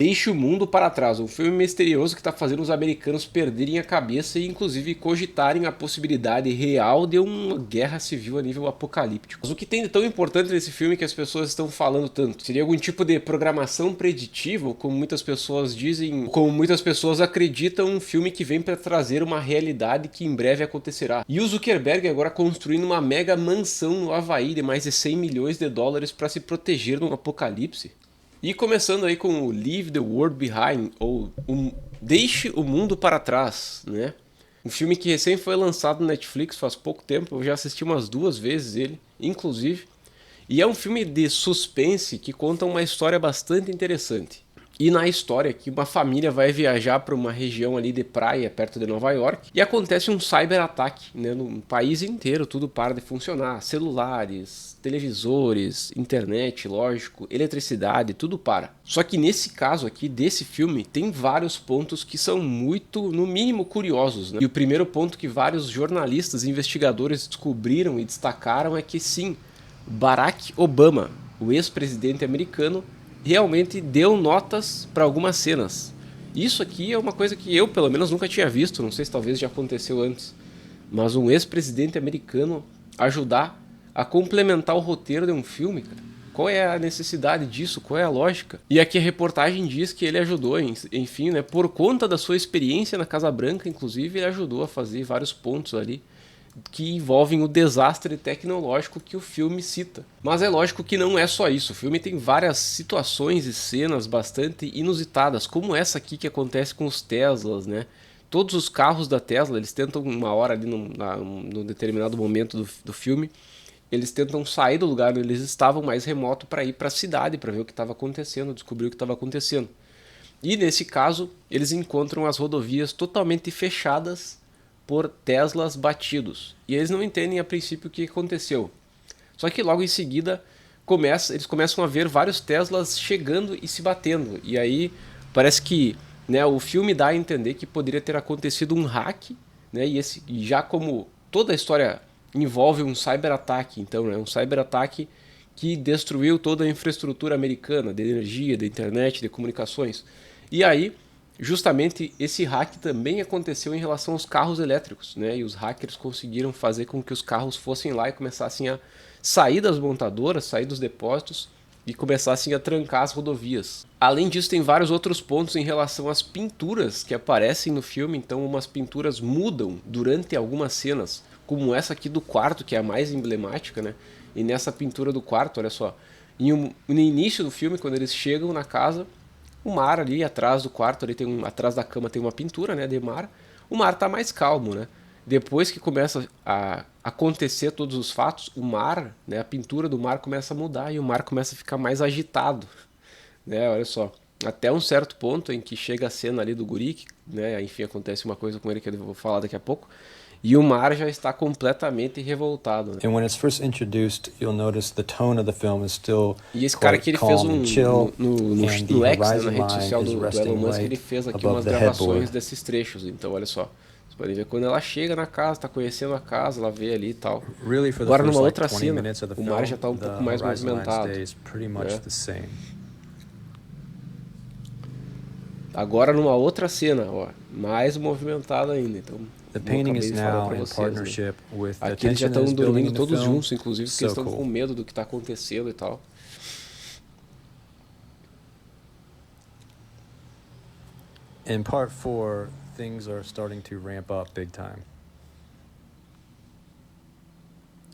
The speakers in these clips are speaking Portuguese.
Deixe o Mundo para Trás, um filme misterioso que está fazendo os americanos perderem a cabeça e inclusive cogitarem a possibilidade real de uma guerra civil a nível apocalíptico. Mas o que tem de tão importante nesse filme que as pessoas estão falando tanto? Seria algum tipo de programação preditiva, como muitas pessoas dizem, como muitas pessoas acreditam, um filme que vem para trazer uma realidade que em breve acontecerá. E o Zuckerberg agora construindo uma mega mansão no Havaí de mais de 100 milhões de dólares para se proteger de um apocalipse. E começando aí com o Leave the World Behind, ou Deixe o Mundo para Trás, né? Um filme que recém foi lançado no Netflix faz pouco tempo, eu já assisti umas 2 vezes ele, inclusive. E é um filme de suspense que conta uma história bastante interessante. E na história que uma família vai viajar para uma região ali de praia perto de Nova York e acontece um cyberataque, né, no país inteiro, tudo para de funcionar, celulares, televisores, internet, lógico, eletricidade, tudo para. Só que nesse caso aqui desse filme tem vários pontos que são muito, no mínimo, curiosos, né? E o primeiro ponto que vários jornalistas e investigadores descobriram e destacaram é que sim, Barack Obama, o ex-presidente americano, realmente deu notas para algumas cenas. Isso aqui é uma coisa que eu, pelo menos, nunca tinha visto, não sei se talvez já aconteceu antes, mas um ex-presidente americano ajudar a complementar o roteiro de um filme, cara. Qual é a necessidade disso? Qual é a lógica? E aqui a reportagem diz que ele ajudou, enfim, né, por conta da sua experiência na Casa Branca, inclusive, ele ajudou a fazer vários pontos ali que envolvem o desastre tecnológico que o filme cita. Mas é lógico que não é só isso. O filme tem várias situações e cenas bastante inusitadas, como essa aqui que acontece com os Teslas, né? Todos os carros da Tesla, eles tentam uma hora ali num determinado momento do filme, eles tentam sair do lugar onde eles estavam mais remoto para ir para a cidade, para ver o que estava acontecendo, descobrir o que estava acontecendo. E nesse caso, eles encontram as rodovias totalmente fechadas por Teslas batidos. E eles não entendem a princípio o que aconteceu. Só que logo em seguida eles começam a ver vários Teslas chegando e se batendo. E aí parece que, né, o filme dá a entender que poderia ter acontecido um hack, né, e já como toda a história envolve um cyberataque, então, né, um cyberataque que destruiu toda a infraestrutura americana de energia, de internet, de comunicações. E aí justamente esse hack também aconteceu em relação aos carros elétricos, né? E os hackers conseguiram fazer com que os carros fossem lá e começassem a sair das montadoras, sair dos depósitos e começassem a trancar as rodovias. Além disso, tem vários outros pontos em relação às pinturas que aparecem no filme, então umas pinturas mudam durante algumas cenas, como essa aqui do quarto, que é a mais emblemática, né? E nessa pintura do quarto, olha só, no início do filme, quando eles chegam na casa, o mar ali atrás do quarto, ali atrás da cama tem uma pintura, né, de mar. O mar tá mais calmo, né? Depois que começa a acontecer todos os fatos, o mar, né, a pintura do mar começa a mudar e o mar começa a ficar mais agitado, né? Olha só, até um certo ponto em que chega a cena ali do guri, que, né, enfim, acontece uma coisa com ele que eu vou falar daqui a pouco. E o mar já está completamente revoltado, né? And when it's first introduced, you'll notice the tone of the film is still E esse cara aqui, ele fez calm and chill, no and the X, né, na horizon rede line social is do Elon resting Musk, ele right fez aqui above umas the gravações headboard. desses trechos. Então, olha só, vocês podem ver quando ela chega na casa, tá conhecendo a casa, ela vê ali e tal. Really, for the Agora, first numa like outra 20 cena, minutes of the o mar já film, tá um the pouco mais horizon line movimentado, stays pretty much né? the same. Agora, numa outra cena, ó, mais movimentada ainda. Então, The como eu painting acabei is de falar now pra in vocês, né? partnership with the Aqui eles já tension that estão is building dormindo in the todos film. juntos, inclusive, porque eles So estão com cool. medo do que tá acontecendo e tal. In part 4, things are starting to ramp up big time.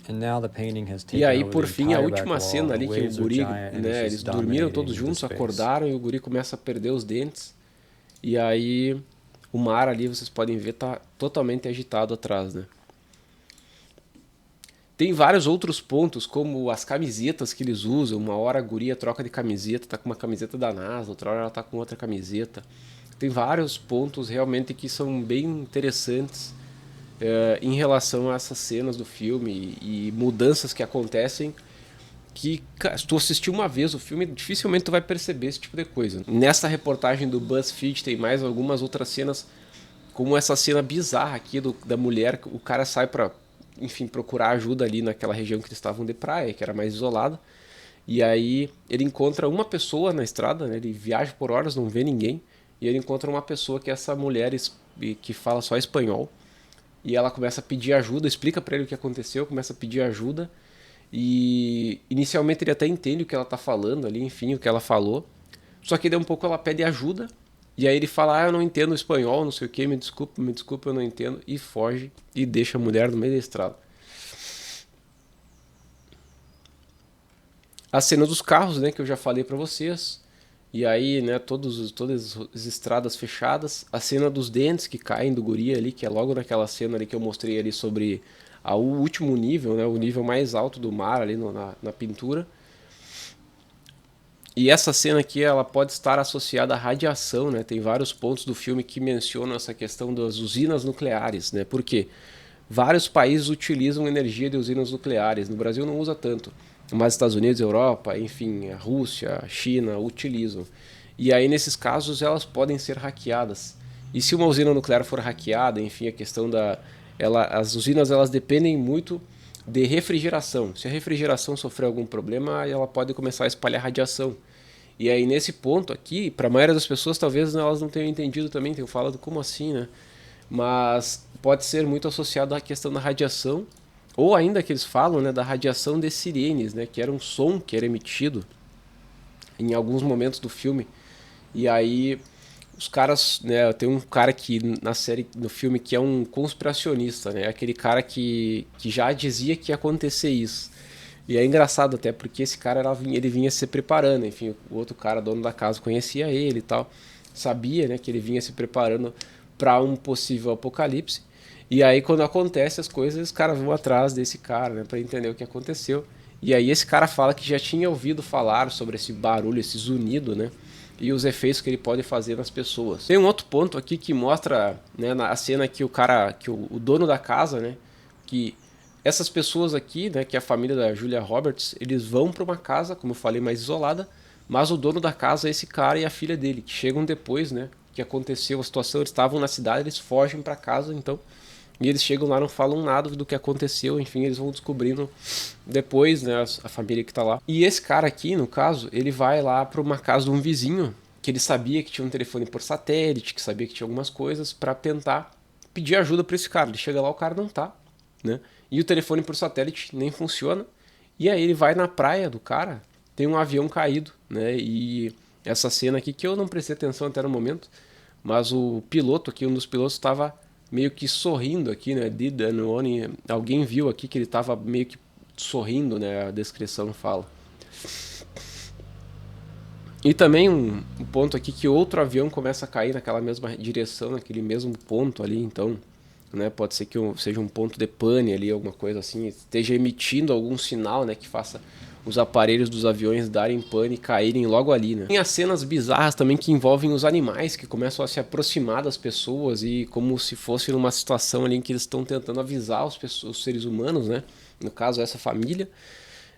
And now the painting has E taken aí, over por the fim, a entire back última wall. cena The ali que o waves are guri, giant and it's né, eles just dormiram todos dominating the juntos, space. acordaram e o guri começa a perder os dentes. E aí, o mar ali, vocês podem ver, tá totalmente agitado atrás, né? Tem vários outros pontos, como as camisetas que eles usam. Uma hora a guria troca de camiseta, tá com uma camiseta da NASA, outra hora ela tá com outra camiseta. Tem vários pontos realmente que são bem interessantes em relação a essas cenas do filme e mudanças que acontecem que, cara, se tu assistir uma vez o filme, dificilmente tu vai perceber esse tipo de coisa. Nessa reportagem do BuzzFeed tem mais algumas outras cenas, como essa cena bizarra aqui da mulher, o cara sai pra, enfim, procurar ajuda ali naquela região que eles estavam de praia, que era mais isolada, E aí ele encontra uma pessoa na estrada, né? Ele viaja por horas, não vê ninguém. E ele encontra uma pessoa que é essa mulher que fala só espanhol. E ela começa a pedir ajuda, explica pra ele o que aconteceu, começa a pedir ajuda. E inicialmente ele até entende o que ela tá falando ali, enfim, o que ela falou. Só que daí um pouco ela pede ajuda. E aí ele fala, eu não entendo espanhol, não sei o que, me desculpa, eu não entendo. E foge e deixa a mulher no meio da estrada. A cena dos carros, né, que eu já falei pra vocês. E aí, né, todas as estradas fechadas. A cena dos dentes que caem do guri ali, que é logo naquela cena ali que eu mostrei ali sobre o último nível, né, o nível mais alto do mar ali na pintura. E essa cena aqui, ela pode estar associada à radiação, né? Tem vários pontos do filme que mencionam essa questão das usinas nucleares, né? Por quê? Vários países utilizam energia de usinas nucleares. No Brasil não usa tanto, mas Estados Unidos, Europa, enfim, a Rússia, a China utilizam. E aí nesses casos elas podem ser hackeadas. E se uma usina nuclear for hackeada, enfim, a questão as usinas elas dependem muito de refrigeração. Se a refrigeração sofrer algum problema, ela pode começar a espalhar radiação. E aí nesse ponto aqui, para a maioria das pessoas talvez elas não tenham entendido também, tenham falado como assim, né? Mas pode ser muito associado à questão da radiação, ou ainda que eles falam, né, da radiação de sirenes, né, que era um som que era emitido em alguns momentos do filme. E aí os caras, né, tem um cara que na série, no filme, que é um conspiracionista, né, aquele cara que já dizia que ia acontecer isso. E é engraçado até porque esse cara ele vinha se preparando, enfim, o outro cara, dono da casa, conhecia ele e tal, sabia, né, que ele vinha se preparando para um possível apocalipse. E aí quando acontece as coisas, os caras vão atrás desse cara, né, para entender o que aconteceu. E aí esse cara fala que já tinha ouvido falar sobre esse barulho, esse zunido, né, e os efeitos que ele pode fazer nas pessoas. Tem um outro ponto aqui que mostra, né, na cena que o dono da casa, né, que essas pessoas aqui, né, que é a família da Julia Roberts, eles vão para uma casa, como eu falei, mais isolada, mas o dono da casa é esse cara e a filha dele, que chegam depois, né, que aconteceu a situação, eles estavam na cidade, eles fogem para casa, então, e eles chegam lá, não falam nada do que aconteceu, enfim, eles vão descobrindo depois, né, a família que tá lá. E esse cara aqui, no caso, ele vai lá para uma casa de um vizinho, que ele sabia que tinha um telefone por satélite, que sabia que tinha algumas coisas, para tentar pedir ajuda para esse cara. Ele chega lá, o cara não tá, né? E o telefone por satélite nem funciona. E aí ele vai na praia do cara, tem um avião caído, né? E essa cena aqui que eu não prestei atenção até no momento, mas o piloto aqui, um dos pilotos, estava meio que sorrindo aqui, né? Alguém viu aqui que ele estava meio que sorrindo, né? A descrição fala. E também um ponto aqui que outro avião começa a cair naquela mesma direção, naquele mesmo ponto ali, então, né, pode ser que seja um ponto de pane ali, alguma coisa assim, esteja emitindo algum sinal, né, que faça os aparelhos dos aviões darem pane e caírem logo ali, né. Tem as cenas bizarras também que envolvem os animais que começam a se aproximar das pessoas e como se fosse numa situação ali em que eles estão tentando avisar os seres humanos, né, no caso essa família,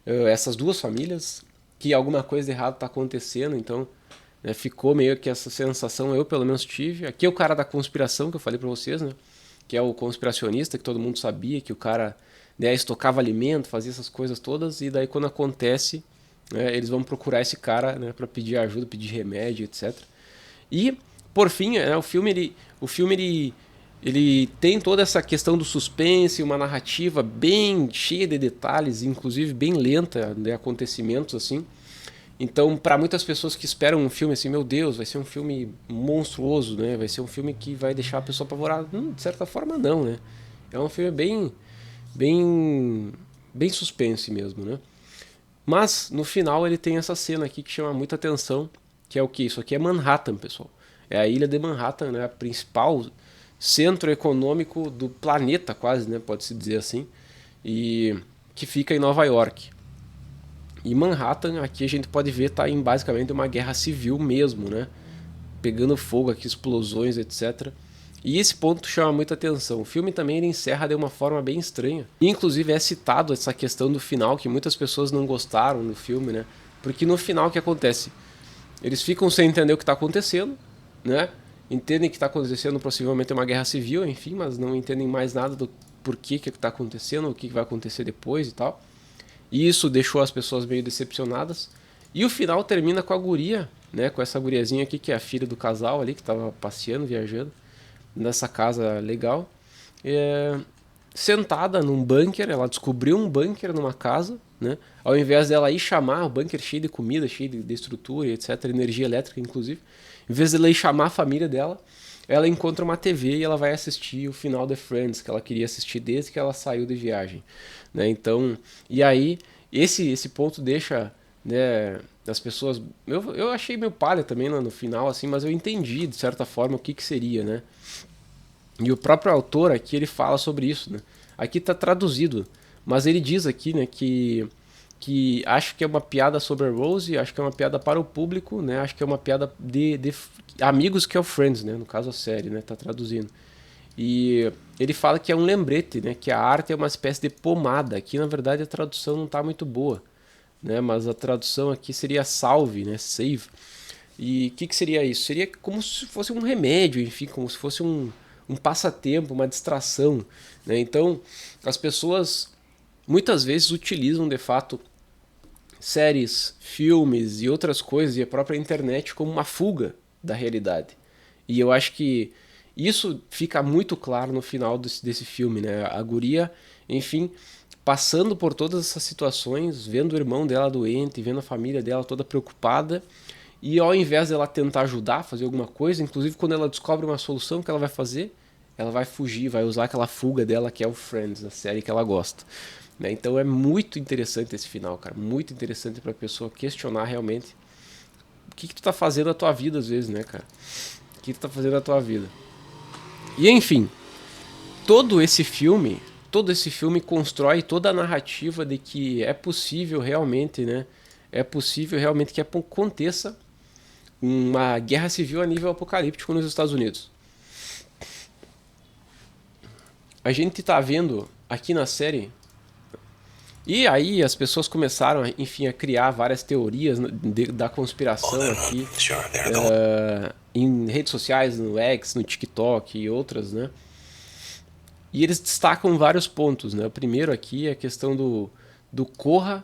essas duas famílias, que alguma coisa de errado está acontecendo, então, né, ficou meio que essa sensação, eu pelo menos tive. Aqui é o cara da conspiração que eu falei para vocês, né, que é o conspiracionista, que todo mundo sabia que o cara, né, estocava alimento, fazia essas coisas todas, e daí quando acontece, né, eles vão procurar esse cara, né, para pedir ajuda, pedir remédio, etc. E, por fim, né, ele tem toda essa questão do suspense, uma narrativa bem cheia de detalhes, inclusive bem lenta, de acontecimentos assim. Então, para muitas pessoas que esperam um filme assim, meu Deus, vai ser um filme monstruoso, né? Vai ser um filme que vai deixar a pessoa apavorada. De certa forma, não, né? É um filme bem suspense mesmo, né? Mas, no final, ele tem essa cena aqui que chama muita atenção, que é o que? Isso aqui é Manhattan, pessoal. É a ilha de Manhattan, né? A principal centro econômico do planeta, quase, né? Pode-se dizer assim. E que fica em Nova York. E Manhattan, aqui a gente pode ver, está em basicamente uma guerra civil mesmo, né? Pegando fogo aqui, explosões, etc. E esse ponto chama muita atenção. O filme também ele encerra de uma forma bem estranha. E, inclusive é citado essa questão do final, que muitas pessoas não gostaram do filme, né? Porque no final o que acontece? Eles ficam sem entender o que está acontecendo, né? Entendem que está acontecendo possivelmente uma guerra civil, enfim, mas não entendem mais nada do porquê que está acontecendo, o que vai acontecer depois e tal. E isso deixou as pessoas meio decepcionadas. E o final termina com a guria, né? Com essa guriazinha aqui, que é a filha do casal ali, que tava passeando, viajando, nessa casa legal. É, sentada num bunker, ela descobriu um bunker numa casa, né? Ao invés dela ir chamar o bunker cheio de comida, cheio de estrutura, etc., energia elétrica, inclusive, em vez dela ir chamar a família dela, ela encontra uma TV e ela vai assistir o final de Friends, que ela queria assistir desde que ela saiu de viagem, né? Então, e aí, esse ponto deixa, né, as pessoas... Eu achei meio palha também no final, assim, mas eu entendi, de certa forma, o que que seria, né? E o próprio autor aqui, ele fala sobre isso, né? Aqui está traduzido, mas ele diz aqui, né, que acho que é uma piada sobre a Rose, acho que é uma piada para o público, né? Acho que é uma piada de amigos que é o Friends, né? No caso a série, né? Tá traduzindo. E ele fala que é um lembrete, né? Que a arte é uma espécie de pomada. Aqui, na verdade, a tradução não está muito boa, né? Mas a tradução aqui seria salve, né? Save. E o que seria isso? Seria como se fosse um remédio, enfim, como se fosse um passatempo, uma distração, né? Então, as pessoas muitas vezes utilizam de fato séries, filmes e outras coisas e a própria internet como uma fuga da realidade. E eu acho que isso fica muito claro no final desse filme, né? A guria, enfim, passando por todas essas situações, vendo o irmão dela doente, vendo a família dela toda preocupada, e ao invés dela tentar ajudar, fazer alguma coisa, inclusive quando ela descobre uma solução, o que ela vai fazer? Ela vai fugir, vai usar aquela fuga dela que é o Friends, a série que ela gosta, né? Então é muito interessante esse final, cara. Muito interessante pra pessoa questionar realmente o que tu tá fazendo na tua vida às vezes, né, cara? O que tu tá fazendo na tua vida. E enfim, todo esse filme constrói toda a narrativa de que é possível realmente, né? É possível realmente que aconteça uma guerra civil a nível apocalíptico nos Estados Unidos. A gente tá vendo aqui na série. E aí as pessoas começaram, enfim, a criar várias teorias da conspiração aqui, em redes sociais, no X, no TikTok e outras, né? E eles destacam vários pontos, né? O primeiro aqui é a questão do corra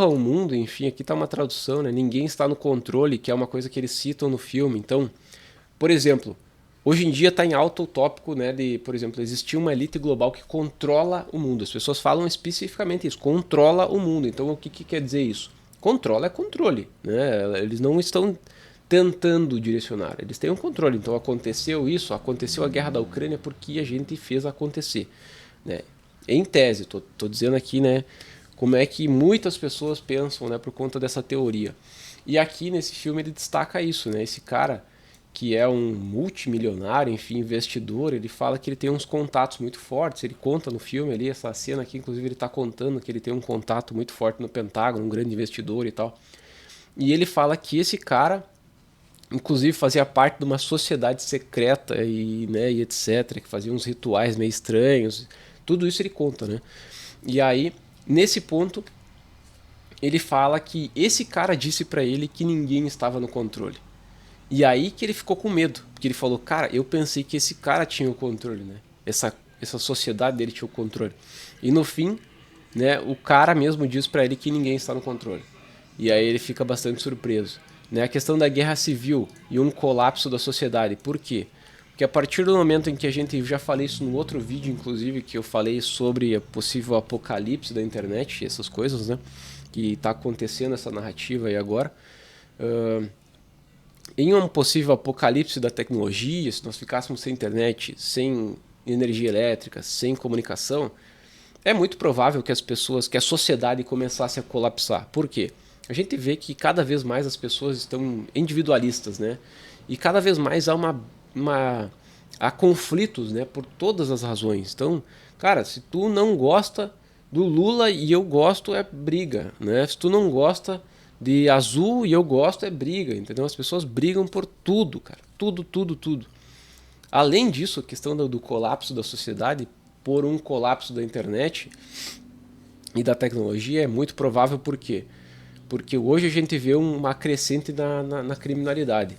o mundo, enfim, aqui está uma tradução, né? Ninguém está no controle, que é uma coisa que eles citam no filme. Então, por exemplo, hoje em dia está em alta o tópico, né, de, por exemplo, existir uma elite global que controla o mundo. As pessoas falam especificamente isso, controla o mundo. Então, o que quer dizer isso? Controla é controle, né? Eles não estão tentando direcionar, eles têm um controle. Então, aconteceu isso, aconteceu a guerra da Ucrânia porque a gente fez acontecer, né? Em tese, tô dizendo aqui, né, como é que muitas pessoas pensam, né, por conta dessa teoria. E aqui nesse filme ele destaca isso, né? Esse cara que é um multimilionário, enfim, investidor, ele fala que ele tem uns contatos muito fortes, ele conta no filme ali, essa cena aqui, inclusive ele está contando que ele tem um contato muito forte no Pentágono, um grande investidor e tal. E ele fala que esse cara, inclusive, fazia parte de uma sociedade secreta e, né, e etc, que fazia uns rituais meio estranhos, tudo isso ele conta, né? E aí, nesse ponto, ele fala que esse cara disse pra ele que ninguém estava no controle. E aí que ele ficou com medo, porque ele falou, cara, eu pensei que esse cara tinha o controle, né? Essa sociedade dele tinha o controle. E no fim, né, o cara mesmo diz pra ele que ninguém está no controle. E aí ele fica bastante surpreso, né? A questão da guerra civil e um colapso da sociedade. Por quê? Porque a partir do momento em que a gente, já falei isso no outro vídeo, inclusive, que eu falei sobre a possível apocalipse da internet, essas coisas, né? Que está acontecendo essa narrativa aí agora. Em um possível apocalipse da tecnologia, se nós ficássemos sem internet, sem energia elétrica, sem comunicação, é muito provável que que a sociedade começasse a colapsar. Por quê? A gente vê que cada vez mais as pessoas estão individualistas, né? E cada vez mais há conflitos, né? Por todas as razões. Então, cara, se tu não gosta do Lula e eu gosto, é briga, né? Se tu não gosta de azul e eu gosto, é briga, entendeu? As pessoas brigam por tudo, cara. Tudo, tudo, tudo. Além disso, a questão do colapso da sociedade por um colapso da internet e da tecnologia é muito provável. Por quê? Porque hoje a gente vê uma crescente na criminalidade,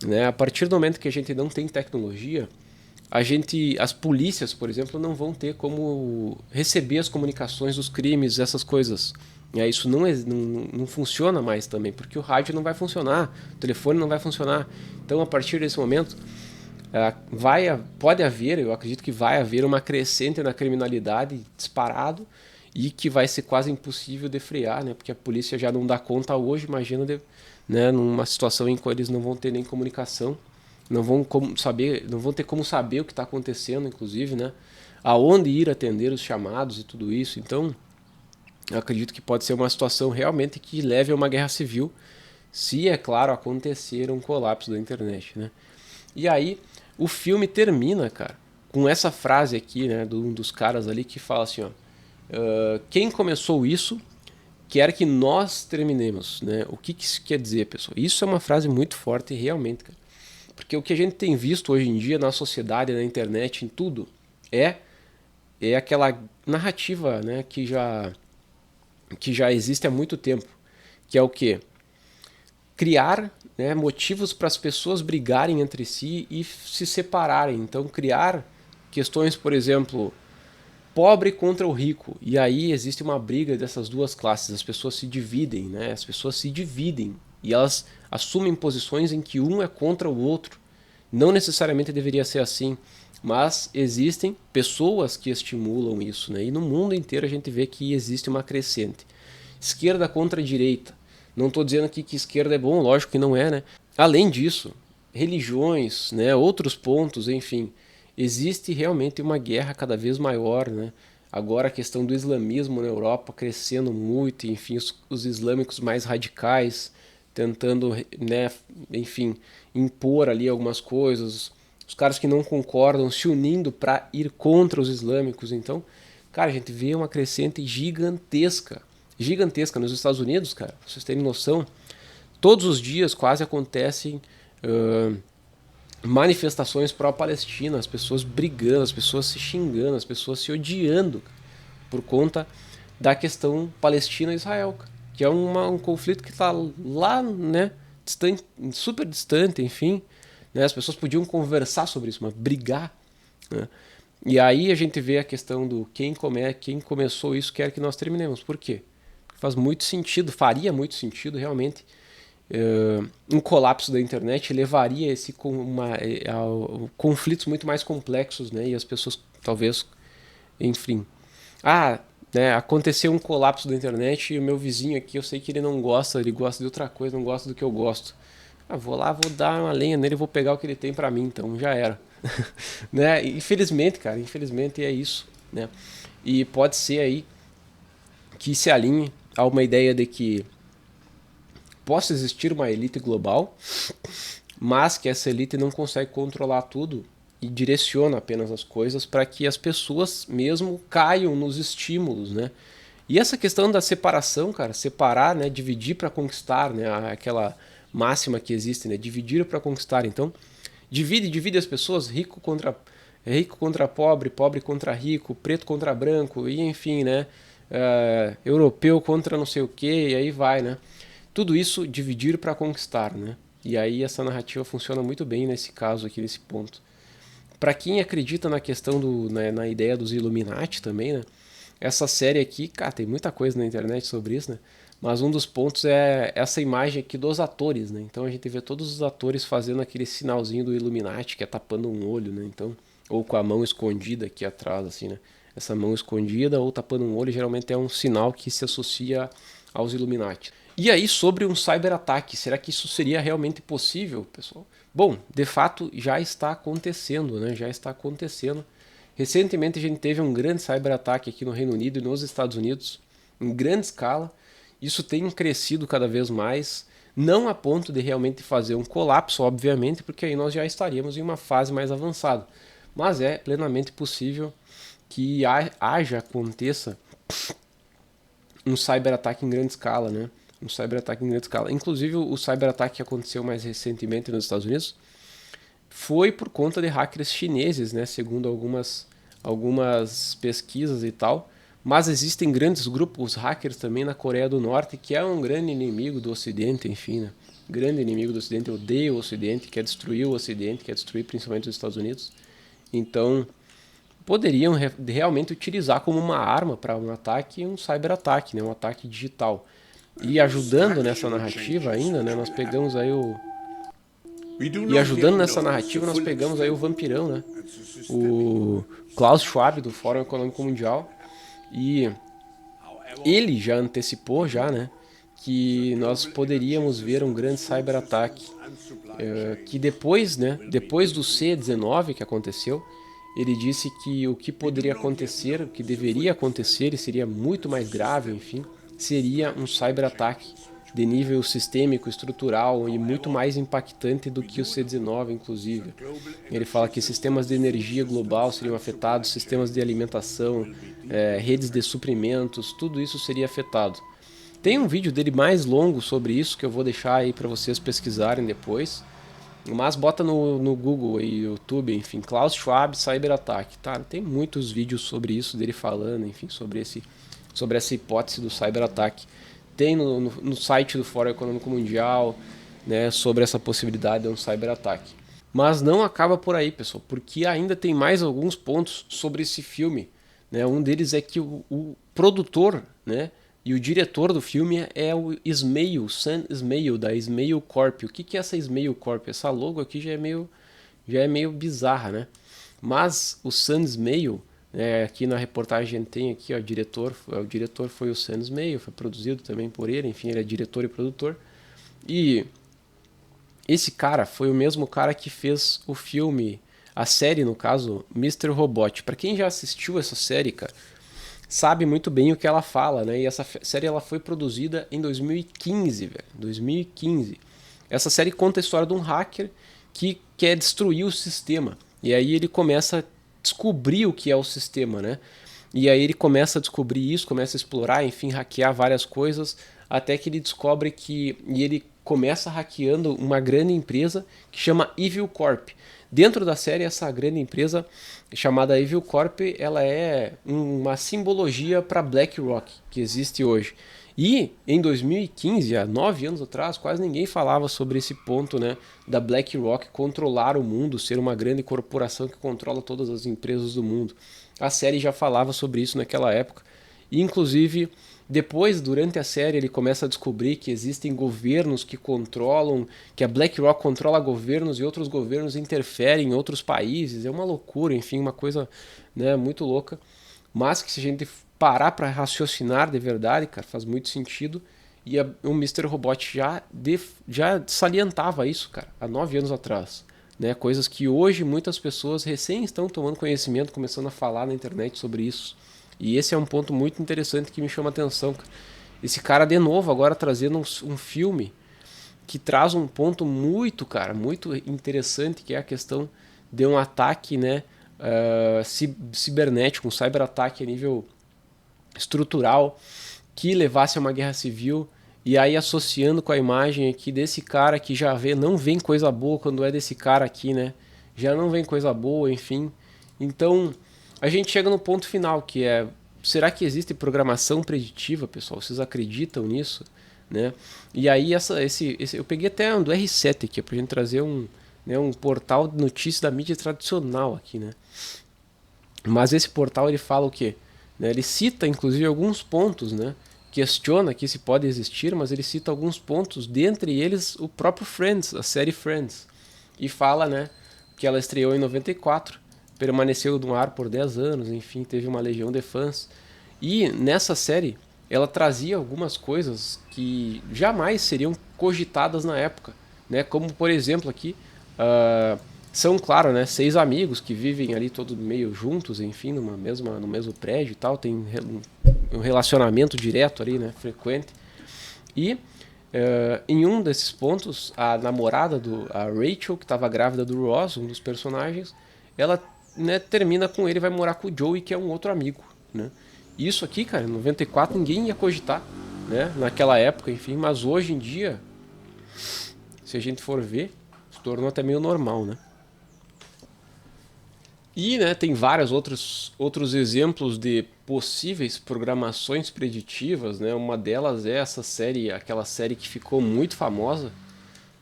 né? A partir do momento que a gente não tem tecnologia, as polícias, por exemplo, não vão ter como receber as comunicações dos crimes, essas coisas. Isso não funciona mais também, porque o rádio não vai funcionar, o telefone não vai funcionar. Então, a partir desse momento, pode haver, eu acredito que vai haver uma crescente na criminalidade disparado e que vai ser quase impossível de frear, né? Porque a polícia já não dá conta hoje, imagina, né, numa situação em que eles não vão ter nem comunicação, não vão ter como saber o que está acontecendo, inclusive, né? Aonde ir atender os chamados e tudo isso. Então, eu acredito que pode ser uma situação realmente que leve a uma guerra civil, se, é claro, acontecer um colapso da internet, né? E aí, o filme termina, cara, com essa frase aqui, né, de um dos caras ali que fala assim, ó, quem começou isso quer que nós terminemos, né? O que isso quer dizer, pessoal? Isso é uma frase muito forte, realmente, cara. Porque o que a gente tem visto hoje em dia na sociedade, na internet, em tudo, é aquela narrativa, né, que já existe há muito tempo, que é o quê? Criar, né, motivos para as pessoas brigarem entre si e se separarem. Então, criar questões, por exemplo, pobre contra o rico. E aí existe uma briga dessas duas classes. As pessoas se dividem, né? As pessoas se dividem e elas assumem posições em que um é contra o outro. Não necessariamente deveria ser assim, mas existem pessoas que estimulam isso, né? E no mundo inteiro a gente vê que existe uma crescente. Esquerda contra direita. Não estou dizendo aqui que esquerda é bom, lógico que não é, né? Além disso, religiões, né, outros pontos, enfim, existe realmente uma guerra cada vez maior, né? Agora a questão do islamismo na Europa crescendo muito, enfim, os islâmicos mais radicais tentando, né, enfim, impor ali algumas coisas, os caras que não concordam se unindo para ir contra os islâmicos. Então, cara, a gente vê uma crescente gigantesca nos Estados Unidos, cara, pra vocês terem noção. Todos os dias quase acontecem manifestações pró-Palestina, as pessoas brigando, as pessoas se xingando, as pessoas se odiando por conta da questão Palestina-Israel, que é um conflito que está lá, né, distante, super distante, enfim, né, as pessoas podiam conversar sobre isso, mas brigar, né? E aí a gente vê a questão do quem começou isso quer que nós terminemos. Por quê? Faz muito sentido, faria muito sentido realmente. Um colapso da internet levaria a conflitos muito mais complexos, né? E as pessoas talvez, enfim, né, aconteceu um colapso da internet e o meu vizinho aqui, eu sei que ele gosta de outra coisa, não gosta do que eu gosto. Vou lá, vou dar uma lenha nele, vou pegar o que ele tem pra mim, então já era. Né? Infelizmente, cara, infelizmente é isso, né? E pode ser aí que se alinhe a uma ideia de que possa existir uma elite global, mas que essa elite não consegue controlar tudo e direciona apenas as coisas para que as pessoas mesmo caiam nos estímulos, né? E essa questão da separação, cara, separar, né, dividir para conquistar, né, aquela máxima que existe, né, dividir para conquistar. Então, divide as pessoas, rico contra pobre, pobre contra rico, preto contra branco, e enfim, né, europeu contra não sei o que, e aí vai, né? Tudo isso dividir para conquistar, né? E aí essa narrativa funciona muito bem nesse caso aqui, nesse ponto. Para quem acredita na questão na ideia dos Illuminati também, né? Essa série aqui, cara, tem muita coisa na internet sobre isso, né? Mas um dos pontos é essa imagem aqui dos atores, né? Então a gente vê todos os atores fazendo aquele sinalzinho do Illuminati, que é tapando um olho, né? Então, ou com a mão escondida aqui atrás, assim, né? Essa mão escondida ou tapando um olho geralmente é um sinal que se associa aos Illuminati. E aí, sobre um cyberataque, será que isso seria realmente possível, pessoal? Bom, de fato já está acontecendo, né? Já está acontecendo. Recentemente a gente teve um grande cyberataque aqui no Reino Unido e nos Estados Unidos, em grande escala. Isso tem crescido cada vez mais, não a ponto de realmente fazer um colapso, obviamente, porque aí nós já estaríamos em uma fase mais avançada. Mas é plenamente possível que aconteça um cyberataque em grande escala, né? Um cyberataque em grande escala. Inclusive, o cyberataque que aconteceu mais recentemente nos Estados Unidos foi por conta de hackers chineses, né? Segundo algumas pesquisas e tal. Mas existem grandes grupos hackers também na Coreia do Norte, que é um grande inimigo do Ocidente, enfim, né? Grande inimigo do Ocidente, odeia o Ocidente, quer destruir o Ocidente, quer destruir principalmente os Estados Unidos. Então, poderiam realmente utilizar como uma arma para um ataque, um cyber-ataque, né? Um ataque digital. E ajudando nessa narrativa ainda, né? Nós pegamos aí o... E ajudando nessa narrativa, nós pegamos aí o vampirão, né? O Klaus Schwab, do Fórum Econômico Mundial. E ele já antecipou, já, né? Que nós poderíamos ver um grande cyber-ataque. Que depois, né? Depois do C-19 que aconteceu, ele disse que o que poderia acontecer, o que deveria acontecer, e seria muito mais grave, enfim, seria um cyber-ataque de nível sistêmico, estrutural e muito mais impactante do que o C-19, inclusive. Ele fala que sistemas de energia global seriam afetados, sistemas de alimentação, redes de suprimentos, tudo isso seria afetado. Tem um vídeo dele mais longo sobre isso que eu vou deixar aí para vocês pesquisarem depois. Mas bota no Google e YouTube, enfim, Klaus Schwab Cyberataque, tá? Tem muitos vídeos sobre isso, dele falando, enfim, sobre essa hipótese do cyberataque. Tem no site do Fórum Econômico Mundial, né, sobre essa possibilidade de um cyberataque. Mas não acaba por aí, pessoal, porque ainda tem mais alguns pontos sobre esse filme, né? Um deles é que o produtor, né, e o diretor do filme é o Ismail, Sam Ismail, da Ismail Corp. O que é essa Ismail Corp? Essa logo aqui já é meio bizarra, né? Mas o Sam Ismail, aqui na reportagem tem aqui, ó, o diretor foi o Sam Ismail, foi produzido também por ele, enfim, ele é diretor e produtor. E esse cara foi o mesmo cara que fez o filme, a série, no caso, Mr. Robot. Para quem já assistiu essa série, cara, sabe muito bem o que ela fala, né? E essa série ela foi produzida em 2015, velho. 2015. Essa série conta a história de um hacker que quer destruir o sistema. E aí ele começa a descobrir o que é o sistema, né? E aí ele começa a descobrir isso, começa a explorar, enfim, hackear várias coisas, até que ele descobre que... E ele começa hackeando uma grande empresa que chama Evil Corp. Dentro da série, essa grande empresa chamada Evil Corp, ela é uma simbologia para BlackRock, que existe hoje. E em 2015, há 9 anos atrás, quase ninguém falava sobre esse ponto, né, da BlackRock controlar o mundo, ser uma grande corporação que controla todas as empresas do mundo. A série já falava sobre isso naquela época. E, inclusive, depois, durante a série, ele começa a descobrir que existem governos que controlam, que a BlackRock controla governos e outros governos interferem em outros países. É uma loucura, enfim, uma coisa, né, muito louca. Mas que se a gente parar para raciocinar de verdade, cara, faz muito sentido. E o Mr. Robot já salientava isso, cara, há 9 anos atrás. Né? Coisas que hoje muitas pessoas recém estão tomando conhecimento, começando a falar na internet sobre isso. E esse é um ponto muito interessante que me chama a atenção. Esse cara, de novo, agora trazendo um filme que traz um ponto muito, cara, muito interessante, que é a questão de um ataque, né, cibernético, um cyberataque a nível estrutural, que levasse a uma guerra civil. E aí associando com a imagem aqui desse cara que já não vem coisa boa quando é desse cara aqui, né? Já não vem coisa boa, enfim. Então... a gente chega no ponto final, que é, será que existe programação preditiva, pessoal? Vocês acreditam nisso? Né? E aí eu peguei até um do R7 aqui, pra gente trazer um portal de notícias da mídia tradicional aqui, né? Mas esse portal ele fala o quê? Né? Ele cita, inclusive, alguns pontos, né? Questiona que se pode existir, mas ele cita alguns pontos, dentre eles o próprio Friends, a série Friends. E fala, né, que ela estreou em 94, permaneceu no ar por 10 anos, enfim, teve uma legião de fãs. E nessa série, ela trazia algumas coisas que jamais seriam cogitadas na época, né? Como, por exemplo, aqui, são, claro, né, 6 amigos que vivem ali todos meio juntos, enfim, no mesmo prédio e tal, tem um relacionamento direto ali, né, frequente. E em um desses pontos, a namorada a Rachel, que estava grávida do Ross, um dos personagens, ela, né, termina com ele, vai morar com o Joey, que é um outro amigo, né? Isso aqui, cara, em 94 ninguém ia cogitar, né, naquela época, enfim, mas hoje em dia, se a gente for ver, se tornou até meio normal, né? E, né, tem vários outros exemplos de possíveis programações preditivas, né? Uma delas é aquela série que ficou muito famosa,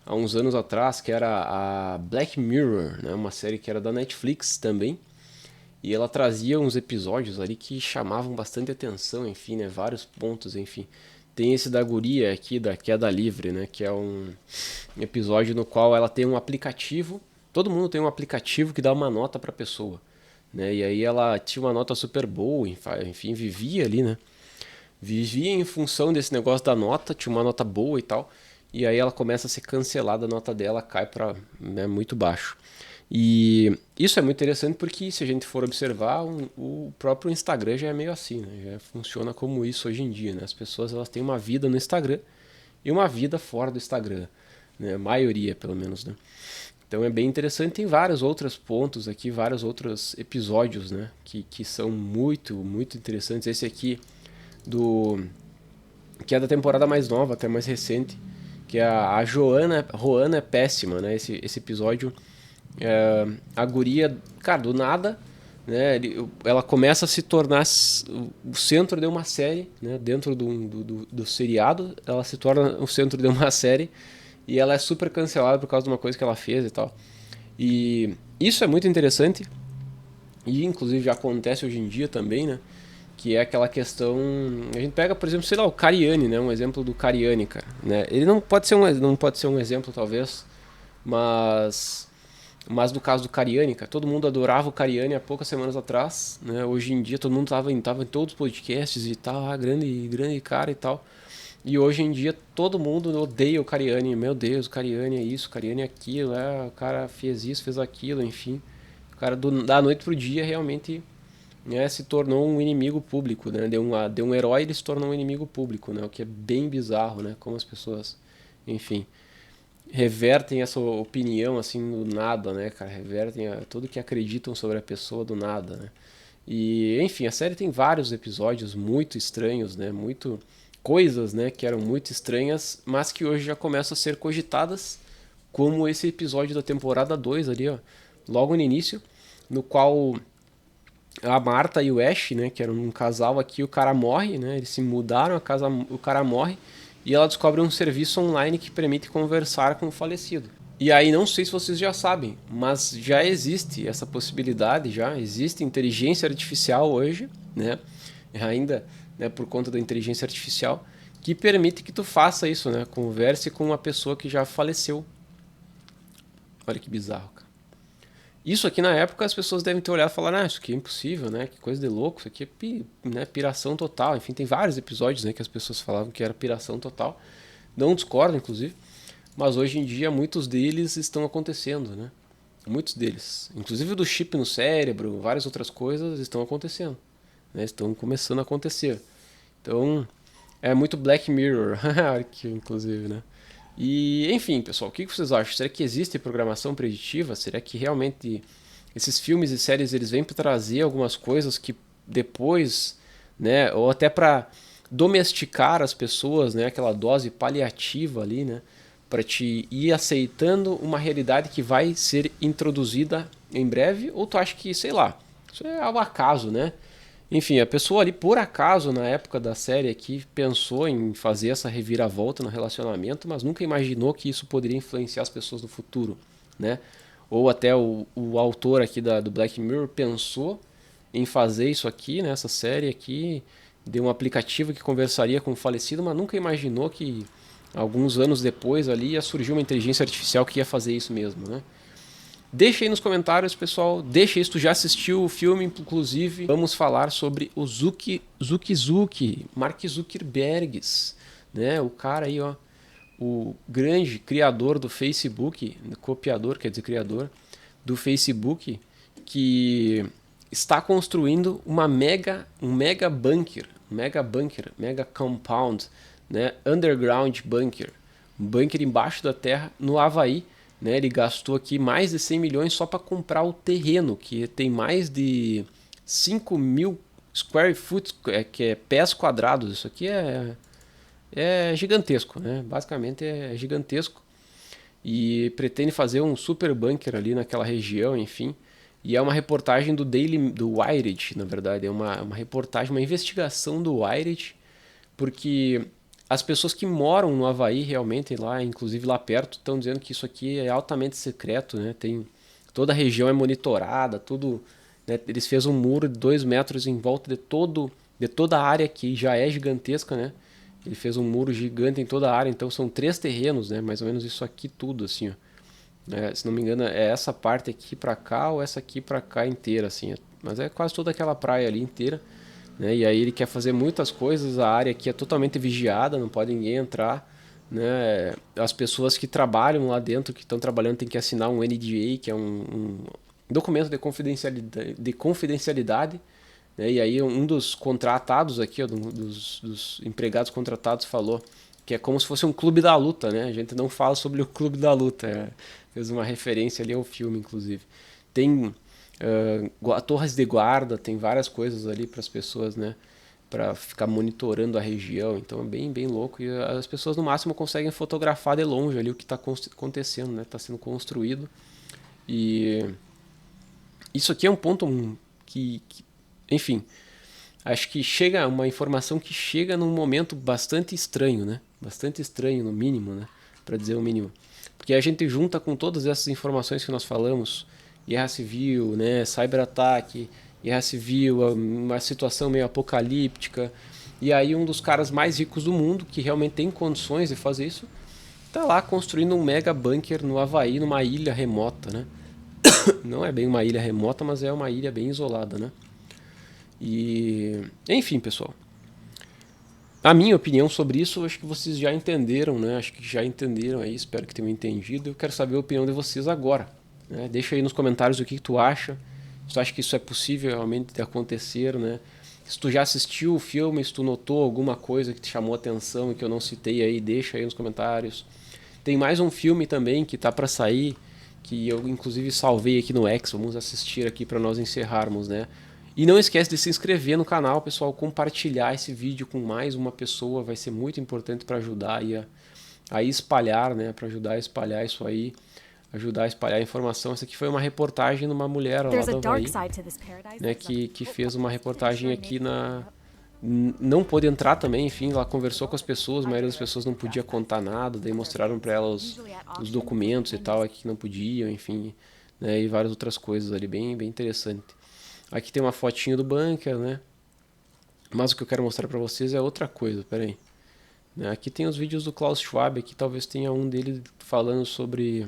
há uns anos atrás, que era a Black Mirror, né? Uma série que era da Netflix também. E ela trazia uns episódios ali que chamavam bastante atenção, enfim, né? Vários pontos, enfim. Tem esse da guria aqui, da Queda Livre, né? Que é um episódio no qual ela tem um aplicativo. Todo mundo tem um aplicativo que dá uma nota pra pessoa, né? E aí ela tinha uma nota super boa, enfim, vivia ali, né? Vivia em função desse negócio da nota, tinha uma nota boa e tal. E aí ela começa a ser cancelada, a nota dela cai pra, né, muito baixo. E isso é muito interessante porque se a gente for observar, o próprio Instagram já é meio assim, né? Já funciona como isso hoje em dia, né? As pessoas elas têm uma vida no Instagram e uma vida fora do Instagram, né? A maioria, pelo menos, né? Então é bem interessante, tem vários outros pontos aqui, vários outros episódios, né? Que são muito, muito interessantes. Esse aqui do que é da temporada mais nova, até mais recente, que é a Joana é péssima, né? Esse episódio, a guria, cara, do nada, né? Ela começa a se tornar o centro de uma série, né? Dentro do seriado, ela se torna o centro de uma série e ela é super cancelada por causa de uma coisa que ela fez e tal. E isso é muito interessante e inclusive já acontece hoje em dia também, né? Que é aquela questão. A gente pega, por exemplo, sei lá, o Cariani, né? Um exemplo do Cariani, cara. Né? Ele não pode ser um exemplo, talvez, mas. Mas no caso do Cariani, cara, todo mundo adorava o Cariani há poucas semanas atrás, né? Hoje em dia todo mundo tava em todos os podcasts e tal, grande, grande cara e tal. E hoje em dia todo mundo odeia o Cariani. Meu Deus, o Cariani é isso, o Cariani é aquilo, o cara fez isso, fez aquilo, enfim. O cara da noite pro dia realmente, né, se tornou um inimigo público, né? De um herói ele se tornou um inimigo público, né? O que é bem bizarro, né? Como as pessoas, enfim, revertem essa opinião assim do nada, né, cara? Revertem tudo que acreditam sobre a pessoa do nada, né? E, enfim, a série tem vários episódios muito estranhos, né? Muito coisas, né, que eram muito estranhas, mas que hoje já começam a ser cogitadas, como esse episódio da temporada 2 ali, ó, logo no início, no qual a Marta e o Ash, né, que eram um casal aqui, o cara morre, né, eles se mudaram, o cara morre, e ela descobre um serviço online que permite conversar com o falecido. E aí não sei se vocês já sabem, mas já existe essa possibilidade, já existe inteligência artificial hoje, né, ainda, né, por conta da inteligência artificial, que permite que tu faça isso, né, converse com uma pessoa que já faleceu. Olha que bizarro, cara. Isso aqui na época as pessoas devem ter olhado e falar, isso aqui é impossível, né? Que coisa de louco, isso aqui é né, piração total. Enfim, tem vários episódios, né, que as pessoas falavam que era piração total. Não discordo, inclusive. Mas hoje em dia muitos deles estão acontecendo, né? Muitos deles. Inclusive o do chip no cérebro, várias outras coisas estão acontecendo. Né? Estão começando a acontecer. Então, é muito Black Mirror, inclusive, né? E, enfim, pessoal, o que vocês acham? Será que existe programação preditiva? Será que realmente esses filmes e séries eles vêm para trazer algumas coisas que depois, né, ou até para domesticar as pessoas, né, aquela dose paliativa ali, né, para te ir aceitando uma realidade que vai ser introduzida em breve? Ou tu acha que, sei lá, isso é ao acaso, né? Enfim, a pessoa ali, por acaso, na época da série aqui, pensou em fazer essa reviravolta no relacionamento, mas nunca imaginou que isso poderia influenciar as pessoas no futuro, né? Ou até o autor aqui do Black Mirror pensou em fazer isso aqui, né? Essa série aqui, de um aplicativo que conversaria com o falecido, mas nunca imaginou que alguns anos depois ali ia surgir uma inteligência artificial que ia fazer isso mesmo, né? Deixa aí nos comentários, pessoal. Deixa aí se tu já assistiu o filme, inclusive. Vamos falar sobre o Mark Zuckerberg, né? O cara aí, ó, o grande criador do Facebook, copiador, quer dizer, criador do Facebook, que está construindo um mega compound, né? Underground bunker, um bunker embaixo da terra no Havaí. Né, ele gastou aqui mais de 100 milhões só para comprar o terreno, que tem mais de 5 mil square foot, que é pés quadrados. Isso aqui é gigantesco, né? Basicamente é gigantesco. E pretende fazer um super bunker ali naquela região, enfim. E é uma reportagem do Wired, na verdade. É uma reportagem, uma investigação do Wired, porque as pessoas que moram no Havaí realmente lá, inclusive lá perto, estão dizendo que isso aqui é altamente secreto, né? Toda a região é monitorada, tudo, né? Eles fez um muro de 2 metros em volta de toda a área que já é gigantesca, né? Ele fez um muro gigante em toda a área, então são 3 terrenos, né? Mais ou menos isso aqui tudo, assim, ó. Se não me engano, é essa parte aqui pra cá ou essa aqui pra cá inteira, assim. Mas é quase toda aquela praia ali inteira, né? E aí ele quer fazer muitas coisas, a área aqui é totalmente vigiada, não pode ninguém entrar, né? As pessoas que trabalham lá dentro, que estão trabalhando, têm que assinar um NDA, que é um documento de confidencialidade, né? E aí um dos contratados aqui, ó, dos empregados contratados falou que é como se fosse um clube da luta, né? A gente não fala sobre o clube da luta, fez uma referência ali ao filme, inclusive. Tem torres de guarda, tem várias coisas ali para as pessoas, né? Para ficar monitorando a região, então é bem, bem louco. E as pessoas no máximo conseguem fotografar de longe ali o que está acontecendo, né? Está sendo construído. E isso aqui é um ponto enfim, acho que chega uma informação que chega num momento bastante estranho, né? Bastante estranho, no mínimo, né? Para dizer o mínimo. Porque a gente junta com todas essas informações que nós falamos, guerra civil, né? Cyberataque, guerra civil, uma situação meio apocalíptica, e aí um dos caras mais ricos do mundo, que realmente tem condições de fazer isso, tá lá construindo um mega bunker no Havaí, numa ilha remota, né? Não é bem uma ilha remota, mas é uma ilha bem isolada, né? E, enfim, pessoal. A minha opinião sobre isso, acho que vocês já entenderam, né? Acho que já entenderam aí, espero que tenham entendido. Eu quero saber a opinião de vocês agora, né? Deixa aí nos comentários o que tu acha. Se tu acha que isso é possível realmente de acontecer, né? Se tu já assistiu o filme, se tu notou alguma coisa que te chamou a atenção e que eu não citei aí, deixa aí nos comentários. Tem mais um filme também que tá para sair, que eu inclusive salvei aqui no X, vamos assistir aqui para nós encerrarmos, né? E não esquece de se inscrever no canal, pessoal, compartilhar esse vídeo com mais uma pessoa, vai ser muito importante para ajudar aí a espalhar, né? Para ajudar a espalhar isso aí, ajudar a espalhar a informação. Essa aqui foi uma reportagem de uma mulher lá do Havaí, né? Que fez uma reportagem aqui não pôde entrar também, enfim, ela conversou com as pessoas, a maioria das pessoas não podia contar nada, daí mostraram para ela os documentos e tal, aqui que não podiam, enfim, né, e várias outras coisas ali, bem, bem interessante. Aqui tem uma fotinho do bunker, né, mas o que eu quero mostrar para vocês é outra coisa, peraí. Aqui tem os vídeos do Klaus Schwab, aqui talvez tenha um dele falando sobre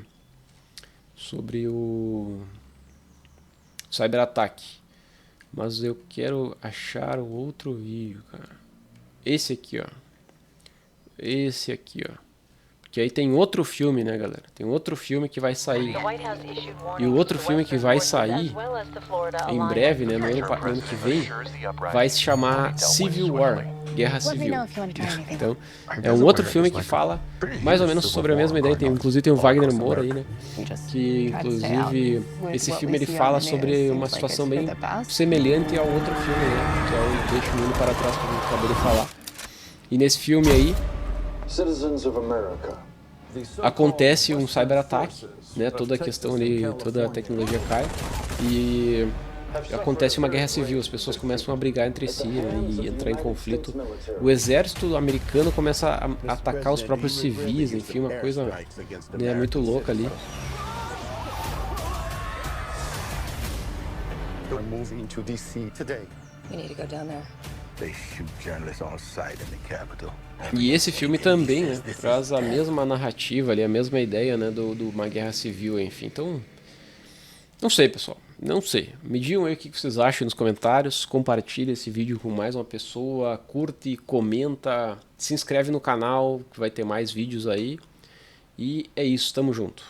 o cyberataque. Mas eu quero achar o outro vídeo, cara. Esse aqui, ó. Esse aqui, ó. Porque aí tem outro filme, né, galera? Tem outro filme que vai sair. E o outro filme que vai sair em breve, né, no ano que vem, vai se chamar Civil War, Guerra Civil. Então, é um outro filme que fala mais ou menos sobre a mesma ideia. Inclusive tem o Wagner Moura aí, né? Que, inclusive, esse filme ele fala sobre uma situação bem semelhante ao outro filme, né? Que é o Deixa o Mundo para Trás, que a gente acabou de falar. E nesse filme aí, acontece um cyberataque, né? Toda a questão ali, toda a tecnologia cai e acontece uma guerra civil, as pessoas começam a brigar entre si, né, e entrar em conflito. O exército americano começa a atacar os próprios civis, enfim, uma coisa, né, muito louca ali. E esse filme também, né, traz a mesma narrativa ali, a mesma ideia, né, de uma guerra civil, enfim. Então, não sei, pessoal, não sei. Me digam aí o que vocês acham nos comentários, compartilhe esse vídeo com mais uma pessoa, curte, comenta, se inscreve no canal, que vai ter mais vídeos aí. E é isso, tamo junto.